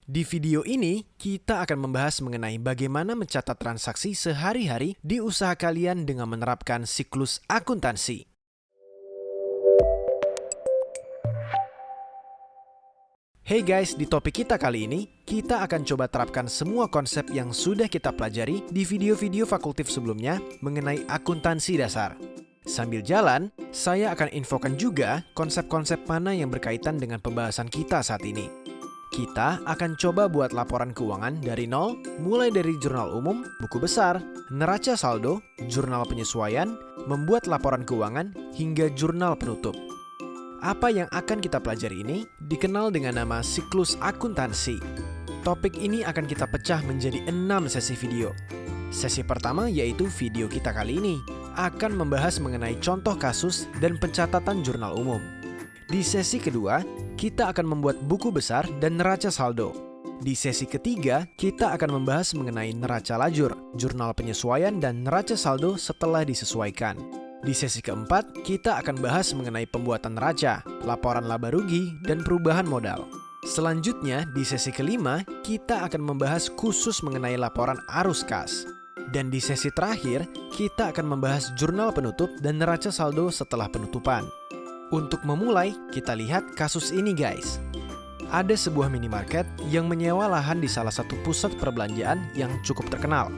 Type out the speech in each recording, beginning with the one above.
Di video ini, kita akan membahas mengenai bagaimana mencatat transaksi sehari-hari di usaha kalian dengan menerapkan siklus akuntansi. Hey guys, di topik kita kali ini, kita akan coba terapkan semua konsep yang sudah kita pelajari di video-video fakultif sebelumnya mengenai akuntansi dasar. Sambil jalan, saya akan infokan juga konsep-konsep mana yang berkaitan dengan pembahasan kita saat ini. Kita akan coba buat laporan keuangan dari nol, mulai dari jurnal umum, buku besar, neraca saldo, jurnal penyesuaian, membuat laporan keuangan, hingga jurnal penutup. Apa yang akan kita pelajari ini dikenal dengan nama siklus akuntansi. Topik ini akan kita pecah menjadi 6 sesi video. Sesi pertama yaitu video kita kali ini akan membahas mengenai contoh kasus dan pencatatan jurnal umum. Di sesi kedua, kita akan membuat buku besar dan neraca saldo. Di sesi ketiga, kita akan membahas mengenai neraca lajur, jurnal penyesuaian, dan neraca saldo setelah disesuaikan. Di sesi keempat, kita akan bahas mengenai pembuatan neraca, laporan laba rugi, dan perubahan modal. Selanjutnya, di sesi kelima, kita akan membahas khusus mengenai laporan arus kas. Dan di sesi terakhir, kita akan membahas jurnal penutup dan neraca saldo setelah penutupan. Untuk memulai, kita lihat kasus ini guys. Ada sebuah minimarket yang menyewa lahan di salah satu pusat perbelanjaan yang cukup terkenal.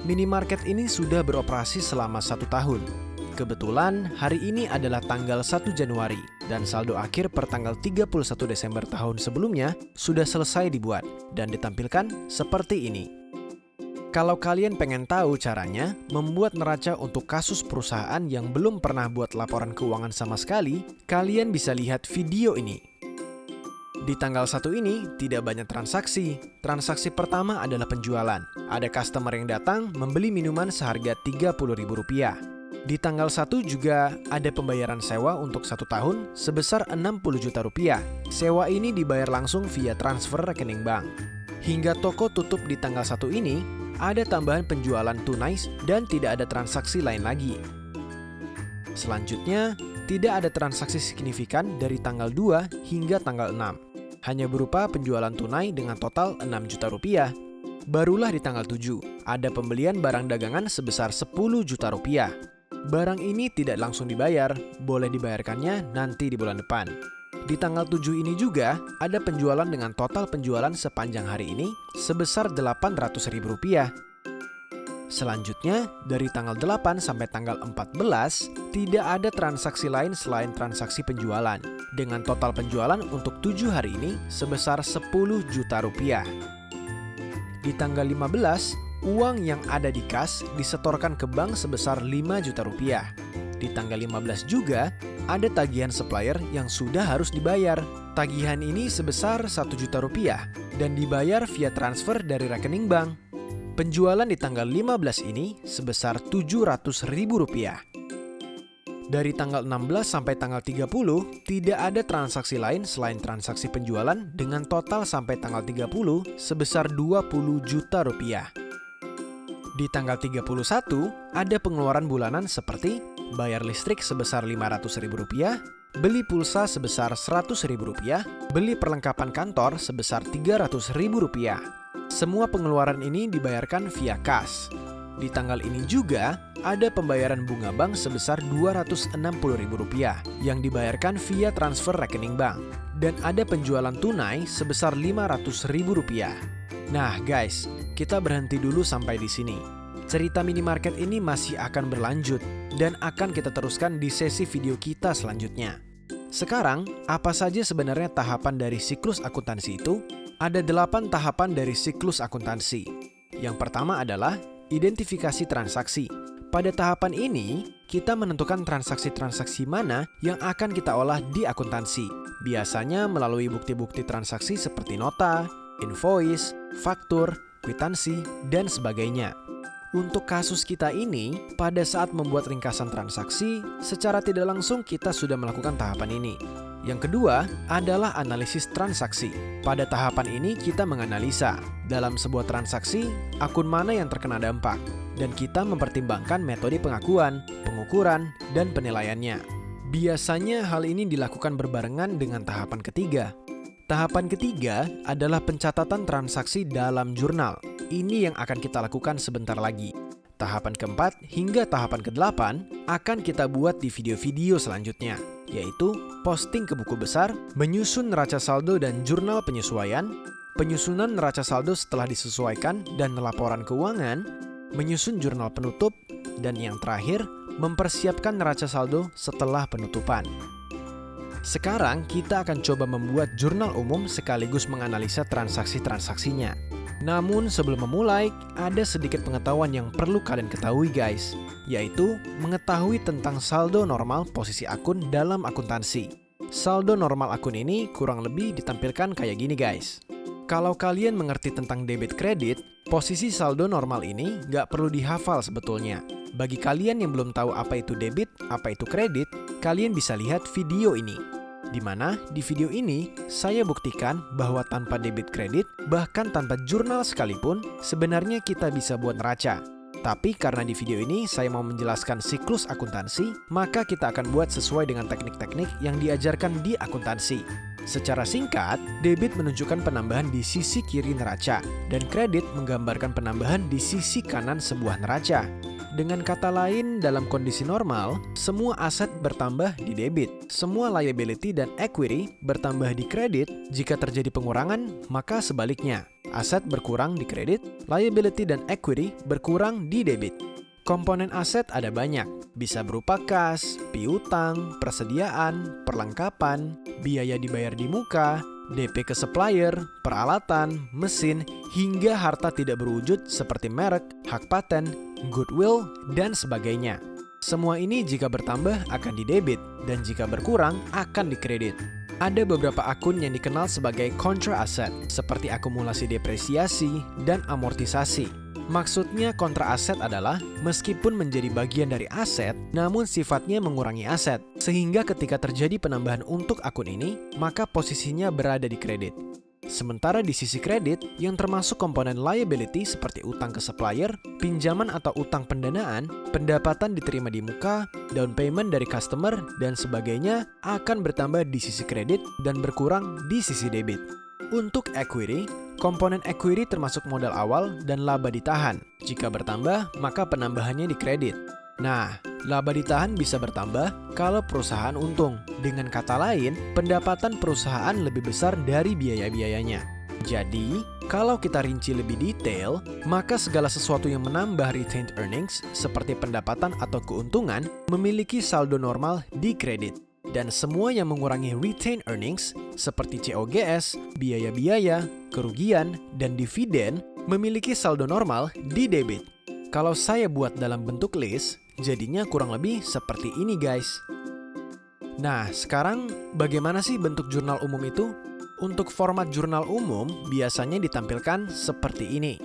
Minimarket ini sudah beroperasi selama 1 tahun. Kebetulan hari ini adalah tanggal 1 Januari dan saldo akhir per tanggal 31 Desember tahun sebelumnya sudah selesai dibuat dan ditampilkan seperti ini. Kalau kalian pengen tahu caranya membuat neraca untuk kasus perusahaan yang belum pernah buat laporan keuangan sama sekali, kalian bisa lihat video ini. Di tanggal 1 ini tidak banyak transaksi. Transaksi pertama adalah penjualan. Ada customer yang datang membeli minuman seharga Rp30.000. Di tanggal 1 juga ada pembayaran sewa untuk 1 tahun sebesar Rp60 juta. Sewa ini dibayar langsung via transfer rekening bank. Hingga toko tutup di tanggal 1 ini, ada tambahan penjualan tunai dan tidak ada transaksi lain lagi. Selanjutnya, tidak ada transaksi signifikan dari tanggal 2 hingga tanggal 6. Hanya berupa penjualan tunai dengan total Rp6 juta. Barulah di tanggal 7, ada pembelian barang dagangan sebesar Rp10 juta. Barang ini tidak langsung dibayar, boleh dibayarkannya nanti di bulan depan. Di tanggal 7 ini juga ada penjualan dengan total penjualan sepanjang hari ini sebesar Rp800.000. Selanjutnya, dari tanggal 8 sampai tanggal 14, tidak ada transaksi lain selain transaksi penjualan, dengan total penjualan untuk 7 hari ini sebesar Rp10 juta. Di tanggal 15, uang yang ada di kas disetorkan ke bank sebesar Rp5 juta. Di tanggal 15 juga, ada tagihan supplier yang sudah harus dibayar. Tagihan ini sebesar Rp1 juta dan dibayar via transfer dari rekening bank. Penjualan di tanggal 15 ini sebesar Rp700.000. Dari tanggal 16 sampai tanggal 30, tidak ada transaksi lain selain transaksi penjualan dengan total sampai tanggal 30 sebesar Rp20 juta. Di tanggal 31, ada pengeluaran bulanan seperti bayar listrik sebesar Rp500.000, beli pulsa sebesar Rp100.000, beli perlengkapan kantor sebesar Rp300.000. Semua pengeluaran ini dibayarkan via kas. Di tanggal ini juga ada pembayaran bunga bank sebesar Rp260.000 yang dibayarkan via transfer rekening bank. Dan ada penjualan tunai sebesar Rp500.000. Nah guys, kita berhenti dulu sampai di sini. Cerita minimarket ini masih akan berlanjut dan akan kita teruskan di sesi video kita selanjutnya. Sekarang, apa saja sebenarnya tahapan dari siklus akuntansi itu? Ada 8 tahapan dari siklus akuntansi. Yang pertama adalah identifikasi transaksi. Pada tahapan ini, kita menentukan transaksi-transaksi mana yang akan kita olah di akuntansi. Biasanya melalui bukti-bukti transaksi seperti nota, invoice, faktur, kwitansi, dan sebagainya. Untuk kasus kita ini, pada saat membuat ringkasan transaksi, secara tidak langsung kita sudah melakukan tahapan ini. Yang kedua adalah analisis transaksi. Pada tahapan ini kita menganalisa dalam sebuah transaksi akun mana yang terkena dampak, dan kita mempertimbangkan metode pengakuan, pengukuran, dan penilaiannya. Biasanya hal ini dilakukan berbarengan dengan tahapan ketiga. Tahapan ketiga adalah pencatatan transaksi dalam jurnal. Ini yang akan kita lakukan sebentar lagi. Tahapan keempat hingga tahapan kedelapan akan kita buat di video-video selanjutnya, yaitu posting ke buku besar, menyusun neraca saldo dan jurnal penyesuaian, penyusunan neraca saldo setelah disesuaikan dan laporan keuangan, menyusun jurnal penutup, dan yang terakhir, mempersiapkan neraca saldo setelah penutupan. Sekarang kita akan coba membuat jurnal umum sekaligus menganalisa transaksi-transaksinya. Namun sebelum memulai, ada sedikit pengetahuan yang perlu kalian ketahui guys, yaitu mengetahui tentang saldo normal posisi akun dalam akuntansi. Saldo normal akun ini kurang lebih ditampilkan kayak gini guys. Kalau kalian mengerti tentang debit kredit, posisi saldo normal ini nggak perlu dihafal sebetulnya. Bagi kalian yang belum tahu apa itu debit, apa itu kredit, kalian bisa lihat video ini. Di mana di video ini saya buktikan bahwa tanpa debit kredit, bahkan tanpa jurnal sekalipun, sebenarnya kita bisa buat neraca. Tapi karena di video ini saya mau menjelaskan siklus akuntansi, maka kita akan buat sesuai dengan teknik-teknik yang diajarkan di akuntansi. Secara singkat, debit menunjukkan penambahan di sisi kiri neraca, dan kredit menggambarkan penambahan di sisi kanan sebuah neraca. Dengan kata lain, dalam kondisi normal, semua aset bertambah di debit, semua liability dan equity bertambah di kredit. Jika terjadi pengurangan, maka sebaliknya, aset berkurang di kredit, liability dan equity berkurang di debit. Komponen aset ada banyak, bisa berupa kas, piutang, persediaan, perlengkapan, biaya dibayar di muka, DP ke supplier, peralatan, mesin, hingga harta tidak berwujud seperti merek, hak paten, goodwill, dan sebagainya. Semua ini jika bertambah akan didebit, dan jika berkurang akan dikredit. Ada beberapa akun yang dikenal sebagai contra asset, seperti akumulasi depresiasi dan amortisasi. Maksudnya kontra aset adalah meskipun menjadi bagian dari aset, namun sifatnya mengurangi aset. Sehingga ketika terjadi penambahan untuk akun ini, maka posisinya berada di kredit. Sementara di sisi kredit, yang termasuk komponen liability seperti utang ke supplier, pinjaman atau utang pendanaan, pendapatan diterima di muka, down payment dari customer, dan sebagainya akan bertambah di sisi kredit dan berkurang di sisi debit. Untuk equity, komponen equity termasuk modal awal dan laba ditahan. Jika bertambah, maka penambahannya dikredit. Nah, laba ditahan bisa bertambah kalau perusahaan untung. Dengan kata lain, pendapatan perusahaan lebih besar dari biaya-biayanya. Jadi, kalau kita rinci lebih detail, maka segala sesuatu yang menambah retained earnings, seperti pendapatan atau keuntungan, memiliki saldo normal di kredit. Dan semua yang mengurangi retained earnings, seperti COGS, biaya-biaya, kerugian, dan dividen, memiliki saldo normal di debit. Kalau saya buat dalam bentuk list, jadinya kurang lebih seperti ini guys. Nah, sekarang bagaimana sih bentuk jurnal umum itu? Untuk format jurnal umum biasanya ditampilkan seperti ini.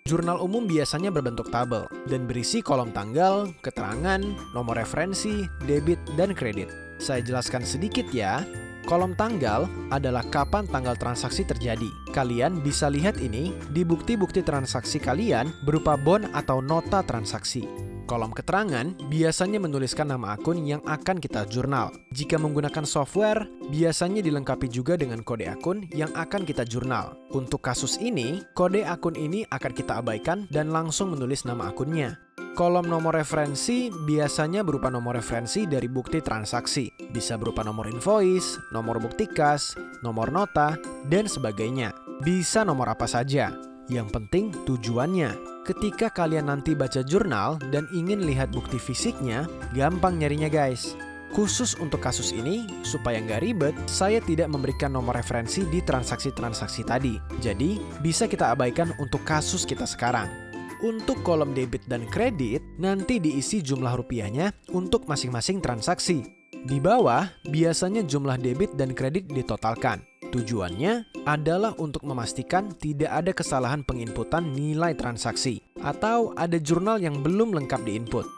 Jurnal umum biasanya berbentuk tabel dan berisi kolom tanggal, keterangan, nomor referensi, debit, dan kredit. Saya jelaskan sedikit ya. Kolom tanggal adalah kapan tanggal transaksi terjadi. Kalian bisa lihat ini di bukti-bukti transaksi kalian berupa bond atau nota transaksi. Kolom keterangan biasanya menuliskan nama akun yang akan kita jurnal. Jika menggunakan software, biasanya dilengkapi juga dengan kode akun yang akan kita jurnal. Untuk kasus ini, kode akun ini akan kita abaikan dan langsung menulis nama akunnya. Kolom nomor referensi biasanya berupa nomor referensi dari bukti transaksi. Bisa berupa nomor invoice, nomor bukti kas, nomor nota, dan sebagainya. Bisa nomor apa saja. Yang penting tujuannya. Ketika kalian nanti baca jurnal dan ingin lihat bukti fisiknya, gampang nyarinya guys. Khusus untuk kasus ini, supaya nggak ribet, saya tidak memberikan nomor referensi di transaksi-transaksi tadi. Jadi, bisa kita abaikan untuk kasus kita sekarang. Untuk kolom debit dan kredit, nanti diisi jumlah rupiahnya untuk masing-masing transaksi. Di bawah, biasanya jumlah debit dan kredit ditotalkan. Tujuannya adalah untuk memastikan tidak ada kesalahan penginputan nilai transaksi atau ada jurnal yang belum lengkap diinput.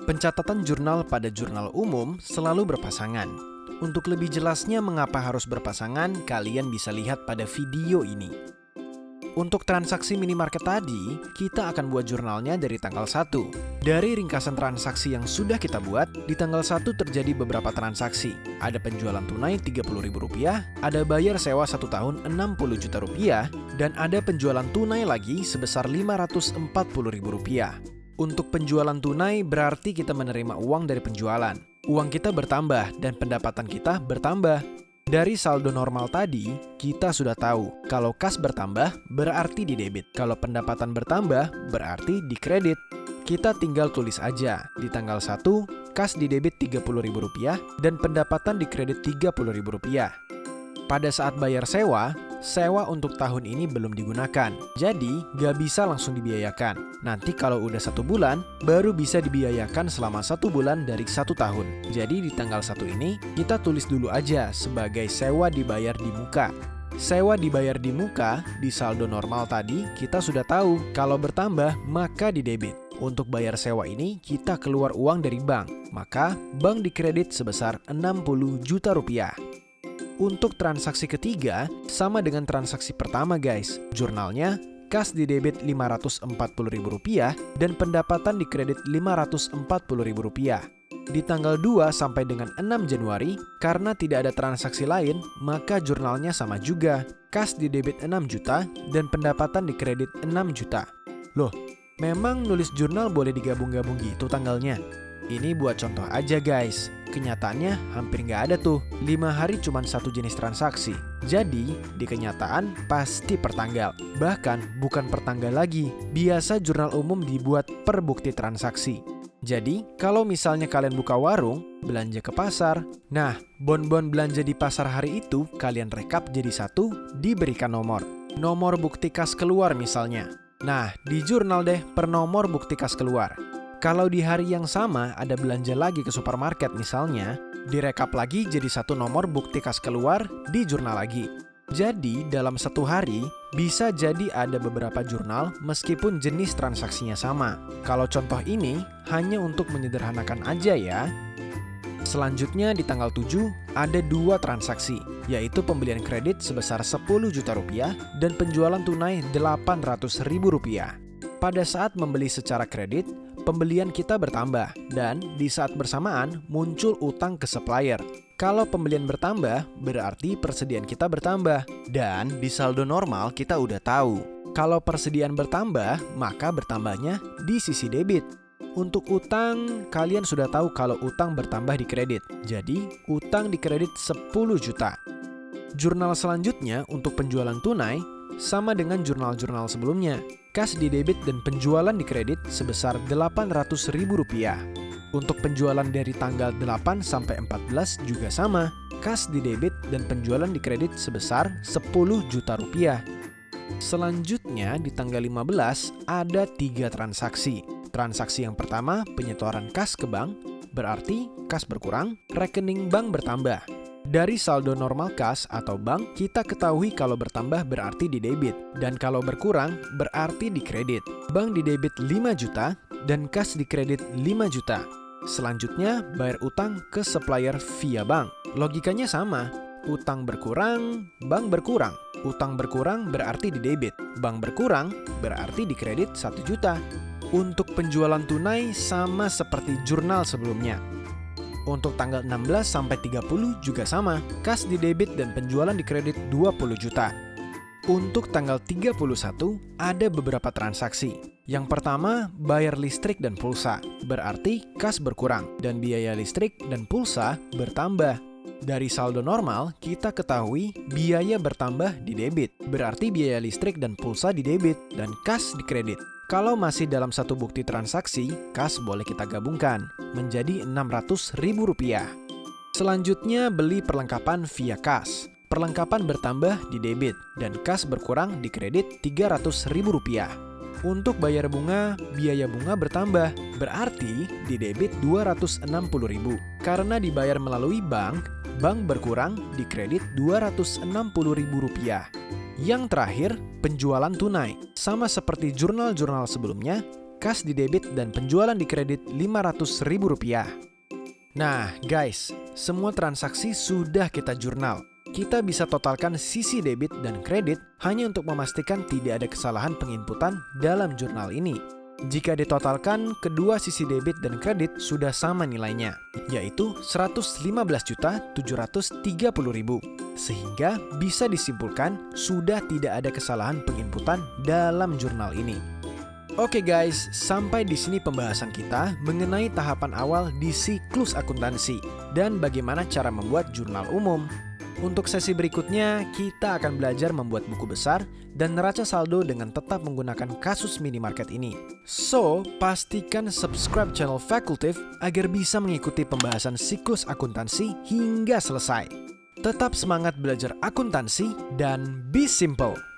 Pencatatan jurnal pada jurnal umum selalu berpasangan. Untuk lebih jelasnya mengapa harus berpasangan, kalian bisa lihat pada video ini. Untuk transaksi minimarket tadi, kita akan buat jurnalnya dari tanggal 1. Dari ringkasan transaksi yang sudah kita buat, di tanggal 1 terjadi beberapa transaksi. Ada penjualan tunai Rp30.000, ada bayar sewa 1 tahun Rp60 juta, dan ada penjualan tunai lagi sebesar Rp540.000. Untuk penjualan tunai berarti kita menerima uang dari penjualan. Uang kita bertambah dan pendapatan kita bertambah. Dari saldo normal tadi, kita sudah tahu kalau kas bertambah berarti di debit. Kalau pendapatan bertambah berarti di kredit. Kita tinggal tulis aja, di tanggal 1, kas di debit Rp30.000 dan pendapatan di kredit Rp30.000. Pada saat bayar sewa untuk tahun ini belum digunakan. Jadi, gak bisa langsung dibiayakan. Nanti kalau udah 1 bulan, baru bisa dibiayakan selama 1 bulan dari 1 tahun. Jadi di tanggal 1 ini, kita tulis dulu aja sebagai sewa dibayar di muka. Sewa dibayar di muka, di saldo normal tadi, kita sudah tahu kalau bertambah, maka di debit. Untuk bayar sewa ini, kita keluar uang dari bank. Maka, bank dikredit sebesar Rp60 juta. Untuk transaksi ketiga, sama dengan transaksi pertama guys. Jurnalnya, kas di debit Rp540.000 dan pendapatan di kredit Rp540.000. Di tanggal 2 sampai dengan 6 Januari, karena tidak ada transaksi lain, maka jurnalnya sama juga. Kas di debit 6 juta dan pendapatan di kredit 6 juta. Loh, memang nulis jurnal boleh digabung-gabung gitu tanggalnya? Ini buat contoh aja guys. Kenyataannya hampir nggak ada tuh. 5 hari cuma 1 jenis transaksi. Jadi, di kenyataan pasti per tanggal. Bahkan bukan per tanggal lagi. Biasa jurnal umum dibuat per bukti transaksi. Jadi, kalau misalnya kalian buka warung, belanja ke pasar. Nah, bon-bon belanja di pasar hari itu kalian rekap jadi 1, diberikan nomor. Nomor bukti kas keluar misalnya. Nah, di jurnal deh per nomor bukti kas keluar. Kalau di hari yang sama ada belanja lagi ke supermarket misalnya, direkap lagi jadi 1 nomor bukti kas keluar di jurnal lagi. Jadi dalam 1 hari bisa jadi ada beberapa jurnal meskipun jenis transaksinya sama. Kalau contoh ini hanya untuk menyederhanakan aja ya. Selanjutnya di tanggal 7 ada 2 transaksi, yaitu pembelian kredit sebesar Rp10 juta dan penjualan tunai Rp800.000. Pada saat membeli secara kredit, pembelian kita bertambah dan di saat bersamaan muncul utang ke supplier. Kalau pembelian bertambah, berarti persediaan kita bertambah. Dan di saldo normal kita udah tahu. Kalau persediaan bertambah, maka bertambahnya di sisi debit. Untuk utang, kalian sudah tahu kalau utang bertambah di kredit. Jadi, utang di kredit 10 juta. Jurnal selanjutnya untuk penjualan tunai sama dengan jurnal-jurnal sebelumnya. Kas di debit dan penjualan di kredit sebesar Rp800.000. Untuk penjualan dari tanggal 8 sampai 14 juga sama. Kas di debit dan penjualan di kredit sebesar Rp10 juta. Selanjutnya di tanggal 15 ada 3 transaksi. Transaksi yang pertama penyetoran kas ke bank, berarti kas berkurang, rekening bank bertambah. Dari saldo normal kas atau bank, kita ketahui kalau bertambah berarti di debit, dan kalau berkurang berarti di kredit. Bank di debit 5 juta dan kas di kredit 5 juta. Selanjutnya, bayar utang ke supplier via bank. Logikanya sama, utang berkurang, bank berkurang. Utang berkurang berarti di debit, bank berkurang berarti di kredit 1 juta. Untuk penjualan tunai sama seperti jurnal sebelumnya. Untuk tanggal 16 sampai 30 juga sama, kas di debit dan penjualan di kredit 20 juta. Untuk tanggal 31 ada beberapa transaksi. Yang pertama, bayar listrik dan pulsa, berarti kas berkurang dan biaya listrik dan pulsa bertambah. Dari saldo normal, kita ketahui biaya bertambah di debit, berarti biaya listrik dan pulsa di debit dan kas di kredit. Kalau masih dalam satu bukti transaksi, kas boleh kita gabungkan menjadi Rp600.000. Selanjutnya beli perlengkapan via kas. Perlengkapan bertambah di debit dan kas berkurang di kredit Rp300.000. Untuk bayar bunga, biaya bunga bertambah, berarti di debit Rp260.000. Karena dibayar melalui bank, bank berkurang di kredit Rp260.000. Yang terakhir, penjualan tunai. Sama seperti jurnal-jurnal sebelumnya, kas di debit dan penjualan di kredit Rp500.000. Nah, guys, semua transaksi sudah kita jurnal. kita bisa totalkan sisi debit dan kredit hanya untuk memastikan tidak ada kesalahan penginputan dalam jurnal ini. Jika ditotalkan, kedua sisi debit dan kredit sudah sama nilainya, yaitu 115.730.000. Sehingga bisa disimpulkan sudah tidak ada kesalahan penginputan dalam jurnal ini. Oke guys, sampai di sini pembahasan kita mengenai tahapan awal di siklus akuntansi dan bagaimana cara membuat jurnal umum. Untuk sesi berikutnya, kita akan belajar membuat buku besar dan neraca saldo dengan tetap menggunakan kasus minimarket ini. So, pastikan subscribe channel Fakultif agar bisa mengikuti pembahasan siklus akuntansi hingga selesai. Tetap semangat belajar akuntansi dan be simple!